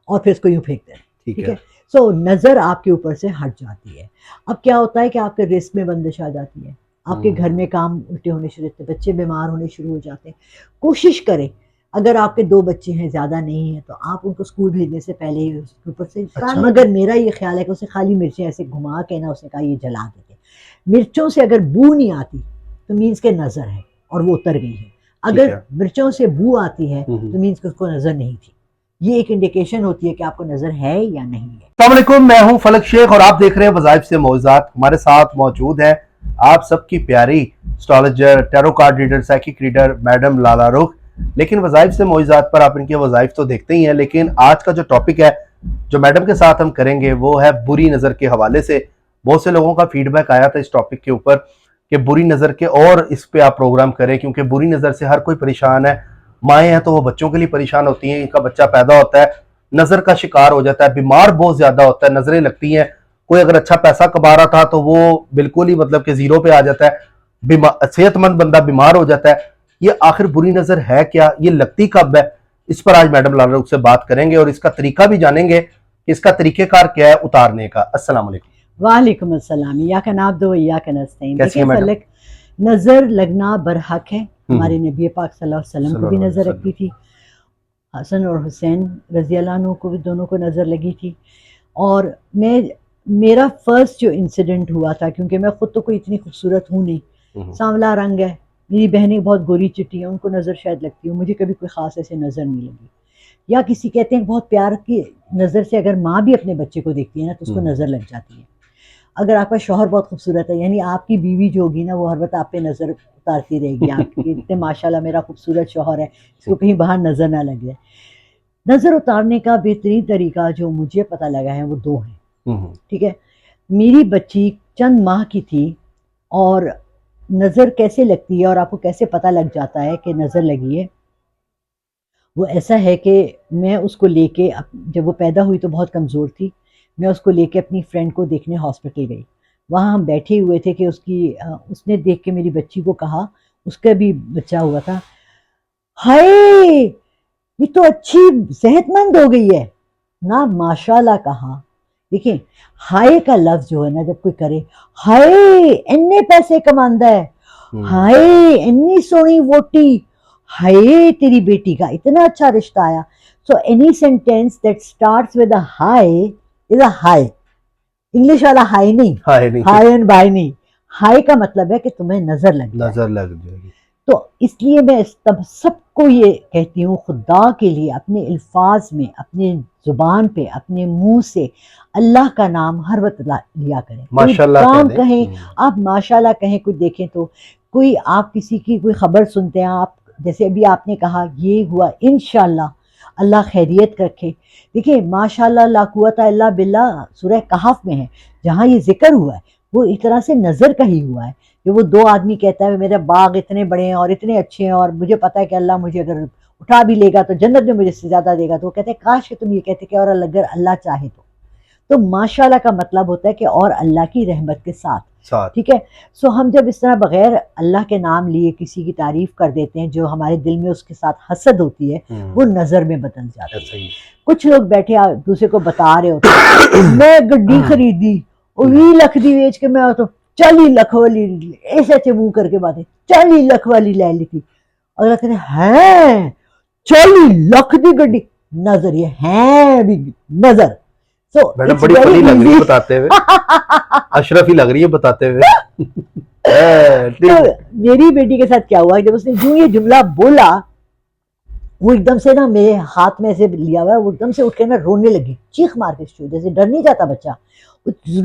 اور پھر اس کو یوں پھینک دینا. ٹھیک ٹھیک ہے. ہے. سو نظر آپ کے اوپر سے ہٹ جاتی ہے. اب کیا ہوتا ہے کہ آپ کے رزق میں بندش آ جاتی ہے, آپ کے گھر میں کام الٹے ہونے شروع ہوتے ہیں, بچے بیمار ہونے شروع ہو جاتے ہیں. کوشش کریں اگر آپ کے 2 بچے ہیں, زیادہ نہیں ہیں, تو آپ ان کو اسکول بھیجنے سے پہلے ہی اس کے اوپر سے مگر میرا یہ خیال ہے کہ اسے خالی مرچیں ایسے گھما کے نا, اس نے کہا یہ جلا دیتے. مرچوں سے اگر بو نہیں آتی تو مینس کے نظر ہے اور وہ اتر گئی ہے. اگر مرچوں سے بو آتی ہے تو مینس کہ اس کو نظر نہیں تھی. یہ ایک انڈیکیشن ہوتی ہے کہ آپ کو نظر ہے یا نہیں ہے. السلام علیکم, میں ہوں فلک شیخ اور آپ دیکھ رہے ہیں وظائف سے موضوعات. ہمارے ساتھ موجود ہیں آپ سب کی پیاری astrologer, tarot card reader, psychic reader madam Lala Rukh. لیکن وظائف سے موضوعات پر آپ ان کے وظائف تو دیکھتے ہی ہیں, لیکن آج کا جو ٹاپک ہے جو میڈم کے ساتھ ہم کریں گے وہ ہے بری نظر کے حوالے سے. بہت سے لوگوں کا فیڈ بیک آیا تھا اس ٹاپک کے اوپر کہ بری نظر کے, اور اس پہ آپ پروگرام کریں کیونکہ بری نظر سے ہر کوئی پریشان ہے. مائیں ہیں تو وہ بچوں کے لیے پریشان ہوتی ہیں, ان کا بچہ پیدا ہوتا ہے نظر کا شکار ہو جاتا ہے, بیمار بہت زیادہ ہوتا ہے, نظریں لگتی ہیں. کوئی اگر اچھا پیسہ کما رہا تھا تو وہ بالکل ہی مطلب کہ زیرو پہ آ جاتا ہے, صحت مند بندہ بیمار ہو جاتا ہے. یہ آخر بری نظر ہے کیا, یہ لگتی کب ہے, اس پر آج میڈم لالا رخ سے بات کریں گے اور اس کا طریقہ بھی جانیں گے کہ اس کا طریقہ کار کیا ہے اتارنے کا. السلام علیکم. وعلیکم السلام. ایاک نعبد و ایاک نستعین. کیسی ہیں میڈم؟ فلک, نظر لگنا برحق ہے. ہمارے نبی پاک صلی اللہ علیہ وسلم کو بھی نظر لگتی تھی, حسن اور حسین رضی اللہ عنہ کو بھی دونوں کو نظر لگی تھی. اور میرا فرسٹ جو انسیڈنٹ ہوا تھا, کیونکہ میں خود تو کوئی اتنی خوبصورت ہوں نہیں, سانولا رنگ ہے, میری بہنیں بہت گوری چٹی ہیں, ان کو نظر شاید لگتی ہوں, مجھے کبھی کوئی خاص ایسے نظر نہیں لگی. یا کسی کہتے ہیں بہت پیار کی نظر سے اگر ماں بھی اپنے بچے کو دیکھتی ہے نا تو اس کو نظر لگ جاتی ہے. اگر آپ کا شوہر بہت خوبصورت ہے, یعنی آپ کی بیوی جو ہوگی نا وہ ہر وقت آپ پہ نظر اتارتی رہے گی, آپ کی اتنے ماشاءاللہ میرا خوبصورت شوہر ہے, اس کو کہیں باہر نظر نہ لگ جائے. نظر اتارنے کا بہترین طریقہ جو مجھے پتہ لگا ہے وہ 2 ہیں. ٹھیک ہے. میری بچی چند ماہ کی تھی, اور نظر کیسے لگتی ہے اور آپ کو کیسے پتہ لگ جاتا ہے کہ نظر لگی ہے, وہ ایسا ہے کہ میں اس کو لے کے, جب وہ پیدا ہوئی تو بہت کمزور تھی, میں اس کو لے کے اپنی فرینڈ کو دیکھنے ہاسپٹل گئی. وہاں ہم بیٹھے ہوئے تھے کہ اس نے دیکھ کے میری بچی کو کہا, اس کا بھی بچہ ہوا تھا, ہائے یہ تو اچھی صحت مند ہو گئی ہے نا, ماشاءاللہ کہا. دیکھیں ہائے کا لفظ جو ہے نا, جب کوئی کرے ہائے اتنے پیسے کماندا ہے, ہائے اتنی سونی ووٹی, ہائے تیری بیٹی کا اتنا اچھا رشتہ آیا. So any sentence that starts with a hi is a hi. English والا ہائی نہیں, ہائی اینڈ بائی نہیں, ہائی کا مطلب ہے کہ تمہیں نظر لگ جائے گی. تو اس لیے میں سب کو یہ کہتی ہوں, خدا کے لیے اپنے الفاظ میں, اپنے زبان پہ, اپنے منہ سے اللہ کا نام ہر وقت لیا کریں. کوئی کام کہیں آپ ماشاءاللہ کہیں, کوئی دیکھیں تو کوئی آپ کسی کی کوئی خبر سنتے ہیں آپ, جیسے ابھی آپ نے کہا یہ ہوا, انشاءاللہ اللہ خیریت رکھے. دیکھیں ماشاءاللہ لا قوت الا باللہ سورہ کہف میں ہے, جہاں یہ ذکر ہوا ہے وہ ایک طرح سے نظر کا ہی ہوا ہے, کہ وہ 2 آدمی کہتا ہے میرے باغ اتنے بڑے ہیں اور اتنے اچھے ہیں, اور مجھے پتا ہے کہ اللہ مجھے اگر اٹھا بھی لے گا تو جنت میں مجھے سے زیادہ دے گا. تو وہ کہتے ہیں کاش کہ تم یہ کہتے کہ اور اگر اللہ چاہے تو ماشاءاللہ کا مطلب ہوتا ہے کہ اور اللہ کی رحمت کے ساتھ. ٹھیک ہے. سو ہم جب اس طرح بغیر اللہ کے نام لیے کسی کی تعریف کر دیتے ہیں, جو ہمارے دل میں اس کے ساتھ حسد ہوتی ہے وہ نظر میں بدل جاتی ہے. کچھ لوگ بیٹھے دوسرے کو بتا رہے ہوتے ہیں میں گڈی خریدی, 20 لاکھ دی بیچ کے میں تو 40 لاکھ والی ایسے ایسے منہ کر کے باتیں, 40 لاکھ والی لے لی تھی. اور کہتے ہیں 40 لاکھ دی گڈی, نظر یہ ہے بھی نظر. میڈم بڑی فنی لگ رہی ہے بتاتے ہوئے, اشرفی لگ رہی ہے بتاتے ہوئے. میری بیٹی کے ساتھ کیا ہوا, جب اس نے جو یہ جملہ بولا وہ ایک دم سے نا میرے ہاتھ میں ایسے لیا ہوا ہے, وہ ایک دم سے اٹھ کے نا رونے لگی, چیخ مار کے, جیسے ڈر نہیں جاتا بچہ,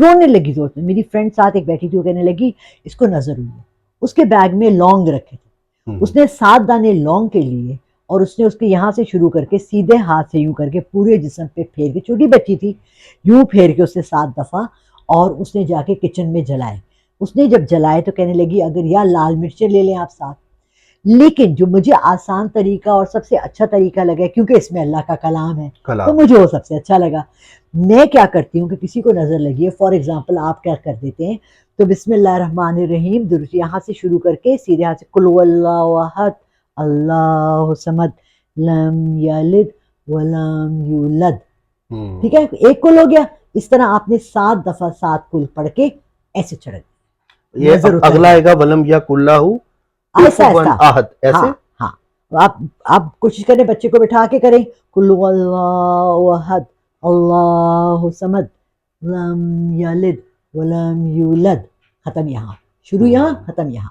رونے لگی زور سے. میری فرینڈ ساتھ ایک بیٹھی تھی, وہ کہنے لگی اس کو نظر ہوئی ہے. اس کے بیگ میں لونگ رکھے تھے, اس نے 7 دانے لونگ کے لیے, اور اس نے اس کے یہاں سے شروع کر کے سیدھے ہاتھ سے یوں کر کے پورے جسم پہ پھیر کے, چھوٹی بچی تھی, یوں پھیر کے اس نے 7 دفعہ, اور اس نے جا کے کچن میں جلائے. اس نے جب جلائے تو کہنے لگی اگر یا لال مرچیں لے لیں آپ ساتھ. لیکن جو مجھے آسان طریقہ اور سب سے اچھا طریقہ لگا, کیونکہ اس میں اللہ کا کلام ہے تو مجھے وہ سب سے اچھا لگا. میں کیا کرتی ہوں کہ کسی کو نظر لگی ہے, فار ایگزامپل آپ کیا کر دیتے ہیں, تو بسم اللہ الرحمن الرحیم درست یہاں سے شروع کر کے سیدھے ہاتھ سے قل هو اللہ احد اللہ صمد لم یلد ولم یولد, ٹھیک ہے, ایک کل ہو گیا, اس طرح آپ نے 7 دفعہ 7 کل پڑھ کے ایسے چڑھ گئے. یہ نظر اتر اگلا گئی. آئے گا ولم یا کلہ آہستہ کفوا آہستہ. احد, ایسے. ہاں ہاں, آپ کوشش کریں بچے کو بٹھا کے کریں, کل هو اللہ احد اللہ صمد لم یلد ولم یولد, ختم یہاں, شروع یہاں ختم یہاں,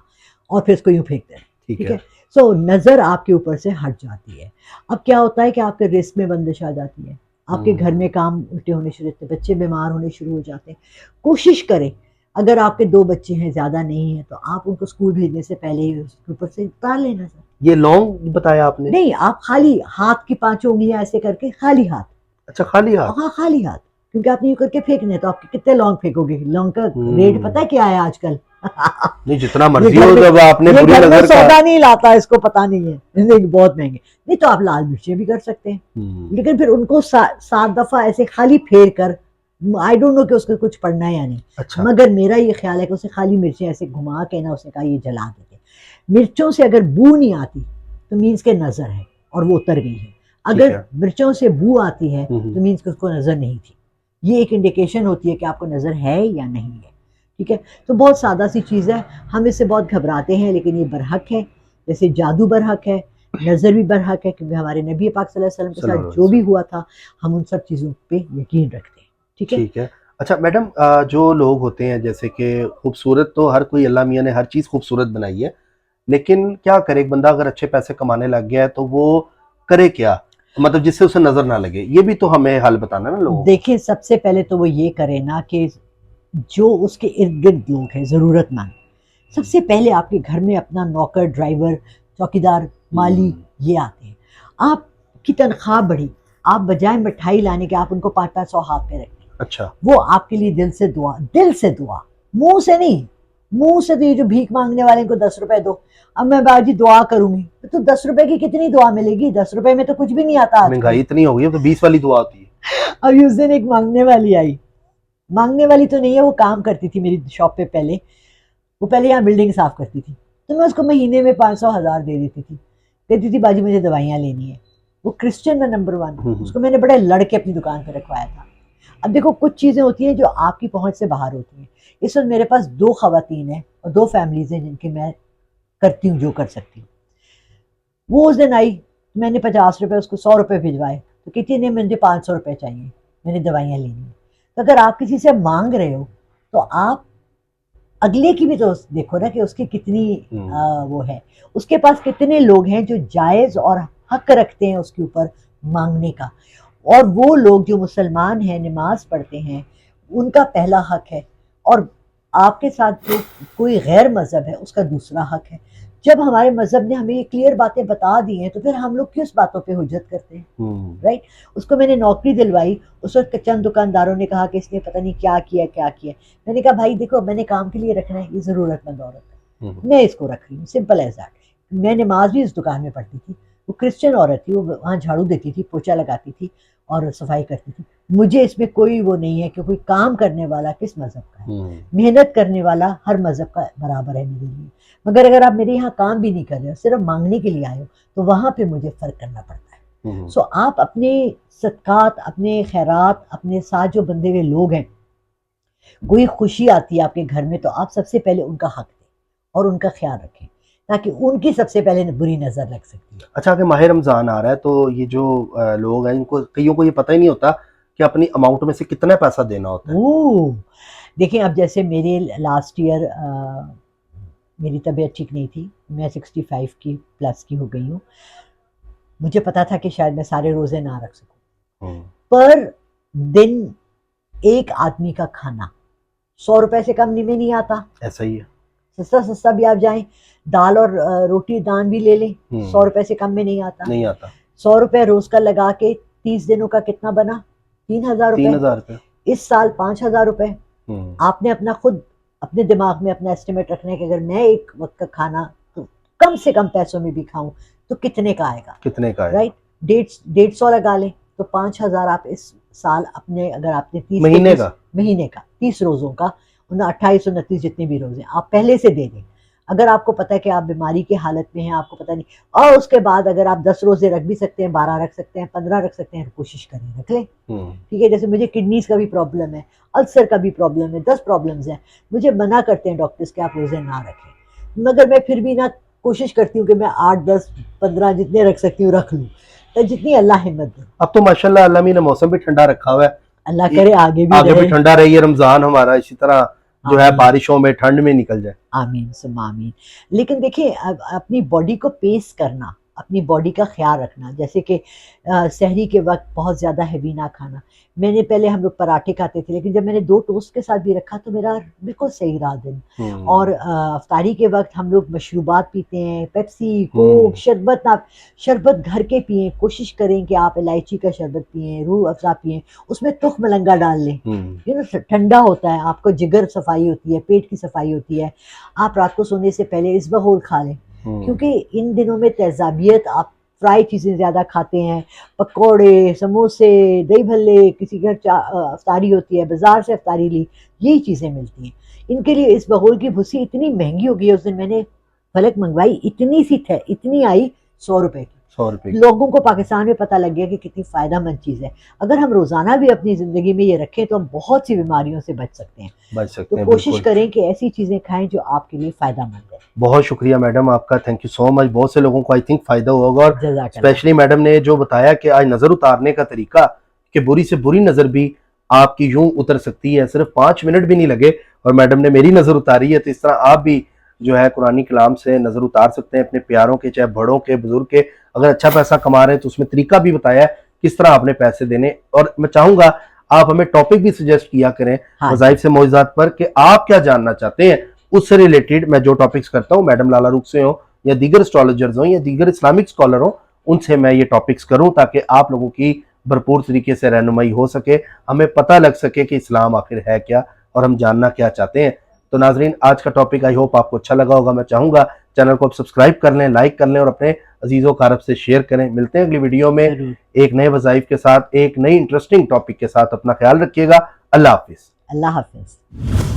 اور پھر اس کو یوں پھینک دیں. ٹھیک ہے, سو نظر آپ کے اوپر سے ہٹ جاتی ہے. اب کیا ہوتا ہے کہ آپ کے رزق میں بندش آ جاتی ہے, آپ کے گھر میں کام الٹے ہونے شروع ہوتے ہیں, بچے بیمار ہونے شروع ہو جاتے ہیں. کوشش کریں اگر آپ کے 2 بچے ہیں, زیادہ نہیں ہیں, تو آپ ان کو اسکول بھیجنے سے پہلے ہی اس کے اوپر سے اتار لینا سر. یہ لانگ بتایا آپ نے؟ نہیں, آپ خالی ہاتھ کی 5 انگلیاں ایسے کر کے خالی ہاتھ. اچھا, خالی ہاتھ. ہاں خالی ہاتھ, کیونکہ آپ نے یوں کر کے پھینکنے, تو آپ کے کتنے لانگ پھینکو گے؟ لانگ کا ریٹ پتہ ہے کیا ہے آج کل؟ نہیں, جتنا مرضی ہو, جب آپ نے بری گھر میں نظر کا. سودا نہیں لاتا, اس کو پتا نہیں ہے, بہت مہنگے. نہیں تو آپ لال مرچیں بھی کر سکتے ہیں, لیکن پھر ان کو 7 دفعہ ایسے خالی پھیر کر, آئی ڈونٹ نو کہ اس کو کچھ پڑھنا ہے یا نہیں, اچھا. مگر میرا یہ خیال ہے کہ اسے خالی مرچیں ایسے گھما کے نا, اس نے کہا یہ جلا دیتے. مرچوں سے اگر بو نہیں آتی تو مینس کے نظر ہے اور وہ اتر گئی ہے, اگر مرچوں سے بو آتی ہے تو مینس کہ اس کو نظر نہیں تھی. یہ ایک انڈیکیشن ہوتی ہے کہ آپ کو نظر ہے یا نہیں ہے. ٹھیک ہے, تو بہت سادہ سی چیز ہے, ہم اس سے بہت گھبراتے ہیں, لیکن یہ برحق ہے. جیسے جادو برحق ہے, نظر بھی برحق ہے, کیونکہ ہمارے نبی پاک صلی اللہ علیہ وسلم کے ساتھ جو بھی ہوا تھا ہم ان سب چیزوں پہ یقین رکھتے ہیں. ٹھیک ہے. اچھا میڈم, جو لوگ ہوتے ہیں جیسے کہ خوبصورت تو ہر کوئی, اللہ میاں نے ہر چیز خوبصورت بنائی ہے, لیکن کیا کرے ایک بندہ اگر اچھے پیسے کمانے لگ گیا ہے تو وہ کرے کیا, مطلب جس سے اسے نظر نہ لگے؟ یہ بھی تو ہمیں حل بتانا نا لوگوں کو. دیکھیں, سب سے پہلے تو وہ یہ کرے نا کہ جو اس کے ارد گرد لوگ ہیں ضرورت مند, سب سے پہلے آپ کے گھر میں اپنا نوکر, ڈرائیور, چوکیدار, مالی یہ آتے ہیں. آپ کی تنخواہ بڑھی, آپ بجائے مٹھائی لانے کے آپ ان کو 500 ہاتھ پہ رکھیں. اچھا, وہ آپ کے لیے دل سے دعا, منہ سے نہیں. منہ سے تو یہ جو بھیک مانگنے والے کو 10 روپے دو, اب میں باجی دعا کروں گی, تو 10 روپے کی کتنی دعا ملے گی؟ 10 روپے میں تو کچھ بھی نہیں آتا. مہنگائی اتنی ہو گئی ہے تو 20 والی دعا ہوتی ہے. ابھی اس دن ایک مانگنے والی آئی, مانگنے والی تو نہیں ہے, وہ کام کرتی تھی میری شاپ پہ پہلے, وہ پہلے یہاں بلڈنگ صاف کرتی تھی, تو میں اس کو مہینے میں 500,000 دے دیتی تھی. کہتی تھی باجی مجھے دوائیاں لینی ہے. وہ کرسچن میں نمبر 1, اس کو میں نے بڑے لڑکے اپنی دکان پہ رکھوایا تھا. اب دیکھو, کچھ چیزیں ہوتی ہیں جو آپ کی پہنچ سے باہر ہوتی ہیں. اس وقت میرے پاس 2 خواتین ہیں اور 2 فیملیز ہیں جن کے میں کرتی ہوں جو کر سکتی ہوں. وہ اس دن آئی, میں نے 50 روپے اس کو 100 روپے بھجوائے, تو کہتی نہیں مجھے 500 روپے چاہیے, میں نے دوائیاں لینی ہیں. تو اگر آپ کسی سے مانگ رہے ہو تو آپ اگلے کی بھی تو دیکھو نا کہ اس کی کتنی وہ ہے, اس کے پاس کتنے لوگ ہیں جو جائز اور حق رکھتے ہیں اس کے اوپر مانگنے کا, اور وہ لوگ جو مسلمان ہیں, نماز پڑھتے ہیں, ان کا پہلا حق ہے, اور آپ کے ساتھ جو کوئی غیر مذہب ہے اس کا دوسرا حق ہے. جب ہمارے مذہب نے ہمیں یہ کلیئر باتیں بتا دی ہیں تو پھر ہم لوگ کس باتوں پہ حجت کرتے ہیں؟ رائٹ. اس کو میں نے نوکری دلوائی, اس وقت چند دکانداروں نے کہا کہ اس نے پتہ نہیں کیا کیا. میں نے کہا بھائی دیکھو, میں نے کام کے لیے رکھنا ہے, یہ ضرورت مند عورت ہے, میں اس کو رکھ رہی ہوں, سمپل ایز دیٹ. میں نماز بھی اس دکان میں پڑھتی تھی, وہ کرسچن عورت تھی, وہ وہاں جھاڑو دیتی تھی, پوچھا لگاتی تھی اور صفائی کرتی تھی. مجھے اس میں کوئی وہ نہیں ہے کہ کوئی کام کرنے والا کس مذہب کا ہے, محنت کرنے والا ہر مذہب کا برابر ہے میرے لیے. مگر اگر آپ میرے یہاں کام بھی نہیں کر رہے ہو, صرف مانگنے کے لیے آئے ہو, تو وہاں پہ مجھے فرق کرنا پڑتا ہے. سو آپ اپنے صدقات, اپنے خیرات, اپنے ساتھ جو بندے ہوئے لوگ ہیں, کوئی خوشی آتی ہے آپ کے گھر میں تو آپ سب سے پہلے ان کا حق دیں اور ان کا خیال رکھیں, تاکہ ان کی سب سے پہلے بری نظر لگ سکتی ہے. اچھا, کہ ماہ رمضان آ رہا ہے تو یہ جو لوگ ہیں, ان کو کئیوں کو یہ پتہ ہی نہیں ہوتا کہ اپنی اماؤنٹ میں سے کتنا پیسہ دینا ہوتا ہے. دیکھیں, اب جیسے میرے لاسٹ ایئر میری طبیعت ٹھیک نہیں تھی, میں 65 کی پلس کی ہو گئی ہوں, مجھے پتا تھا کہ شاید میں سارے روزے نہ رکھ سکوں, پر دن ایک آدمی کا کھانا 100 روپے سے کم میں نہیں آتا. ایسا ہی ہے, سستا بھی آپ جائیں, دال اور روٹی دان بھی لے لیں, 100 روپے سے کم میں نہیں آتا. 100 روپے روز کا لگا کے 30 دنوں کا کتنا بنا؟ 3,000 روپے. اس سال 5,000 روپے. آپ نے اپنا خود اپنے دماغ میں اپنا ایسٹیمیٹ رکھنا ہے کہ اگر میں ایک وقت کا کھانا کم سے کم پیسوں میں بھی کھاؤں تو کتنے کا آئے گا, رائٹ. 150 لگا لیں تو 5,000 آپ اس سال اپنے, اگر آپ نے 30 مہینے کا 30 روزوں کا, 28 29 جتنے بھی روزے آپ پہلے سے دے دیں. اگر آپ کو پتہ ہے کہ آپ بیماری کی حالت میں ہیں، آپ کو پتہ نہیں، اور اس کے بعد اگر آپ 10 روزے رکھ بھی سکتے ہیں، 12 رکھ سکتے ہیں، 15 رکھ سکتے ہیں، کوشش کریں رکھ لیں. ٹھیک ہے. جیسے مجھے کڈنیز کا بھی پرابلم ہے، السر کا بھی پرابلم ہے، 10 پرابلمز ہیں. مجھے منع کرتے ہیں ڈاکٹرز کہ آپ روزے نہ رکھیں، مگر میں پھر بھی نہ کوشش کرتی ہوں کہ میں 8 10 15 جتنے رکھ سکتی ہوں رکھ لوں، تو جتنی اللہ ہمت دے. اب تو ماشاءاللہ اللہ نے موسم بھی ٹھنڈا رکھا ہوا ہے، اللہ کرے آگے بھی آگے بھی رہے. ٹھنڈا رہی ہے، رمضان ہمارا اسی طرح جو ہے آمین. بارشوں میں ٹھنڈ میں نکل جائے. آمین ثم آمین. لیکن دیکھیں اپنی باڈی کو پیس کرنا، اپنی باڈی کا خیال رکھنا، جیسے کہ سحری کے وقت بہت زیادہ ہیوی نہ کھانا. میں نے پہلے ہم لوگ پراٹھے کھاتے تھے، لیکن جب میں نے 2 ٹوسٹ کے ساتھ بھی رکھا تو میرا بالکل صحیح رہا دن. اور افطاری کے وقت ہم لوگ مشروبات پیتے ہیں، پیپسی، کوک، شربت. شربت گھر کے پئیں، کوشش کریں کہ آپ الائچی کا شربت پئیں، روح افزا پئیں، اس میں تخم ملنگا ڈال لیں. ٹھنڈا ہوتا ہے، آپ کو جگر صفائی ہوتی ہے، پیٹ کی صفائی ہوتی ہے. آپ رات کو سونے سے پہلے اسبغول کھا لیں، کیونکہ ان دنوں میں تیزابیت، آپ فرائی چیزیں زیادہ کھاتے ہیں، پکوڑے، سموسے، دہی بھلے، کسی گھر افطاری ہوتی ہے، بازار سے افطاری لی، یہی چیزیں ملتی ہیں. ان کے لیے اسبغول کی بھوسی اتنی مہنگی ہو گئی ہے. اس دن میں نے پھلک منگوائی، اتنی سی تھے، اتنی آئی 100 روپے کی. 100 روپے کی. لوگوں کو پاکستان میں پتہ لگ گیا کہ کتنی فائدہ مند چیز ہے. اگر ہم روزانہ بھی اپنی زندگی میں یہ رکھیں تو ہم بہت سی بیماریوں سے بچ سکتے ہیں. بچ سکتے تو ہیں. کوشش بالکل. کریں کہ ایسی چیزیں کھائیں جو آپ کے لیے فائدہ مند ہے. بہت شکریہ میڈم آپ کا، تھینک یو سو مچ. بہت سے لوگوں کو آئی تھنک فائدہ ہوا ہوگا، اور جزاک اللہ. اسپیشلی میڈم نے جو بتایا کہ آج نظر اتارنے کا طریقہ، کہ بری سے بری نظر بھی آپ کی یوں اتر سکتی ہے، صرف 5 منٹ بھی نہیں لگے اور میڈم نے میری نظر اتاری ہے. تو اس طرح آپ بھی جو ہے قرآن کلام سے نظر اتار سکتے ہیں اپنے پیاروں کے، چاہے بڑوں کے، بزرگ کے. اگر اچھا پیسہ کما رہے ہیں تو اس میں طریقہ بھی بتایا ہے کس طرح آپ نے پیسے دینے. اور میں چاہوں گا آپ ہمیں ٹاپک بھی سجیسٹ کیا کریں وظائف سے معجزات پر، کہ آپ کیا جاننا چاہتے ہیں اس سے ریلیٹڈ. میں جو ٹاپکس کرتا ہوں، میڈم لالا روکھ سے ہوں یا دیگر اسٹرالوجرز ہوں یا دیگر اسلامک اسکالر ہوں، ان سے میں یہ ٹاپکس کروں تاکہ آپ لوگوں کی بھرپور طریقے سے رہنمائی ہو سکے، ہمیں پتہ لگ سکے کہ اسلام آخر ہے کیا اور ہم جاننا کیا چاہتے ہیں. تو ناظرین، آج کا ٹاپک آئی ہوپ آپ کو اچھا لگا ہوگا. میں چاہوں گا چینل کو آپ سبسکرائب کر لیں، لائک کر لیں اور اپنے عزیز و اقارب سے شیئر کریں. ملتے ہیں اگلی ویڈیو میں ایک نئے وظائف کے ساتھ، ایک نئی انٹرسٹنگ ٹاپک کے ساتھ. اپنا خیال رکھیے گا. اللہ حافظ. اللہ حافظ.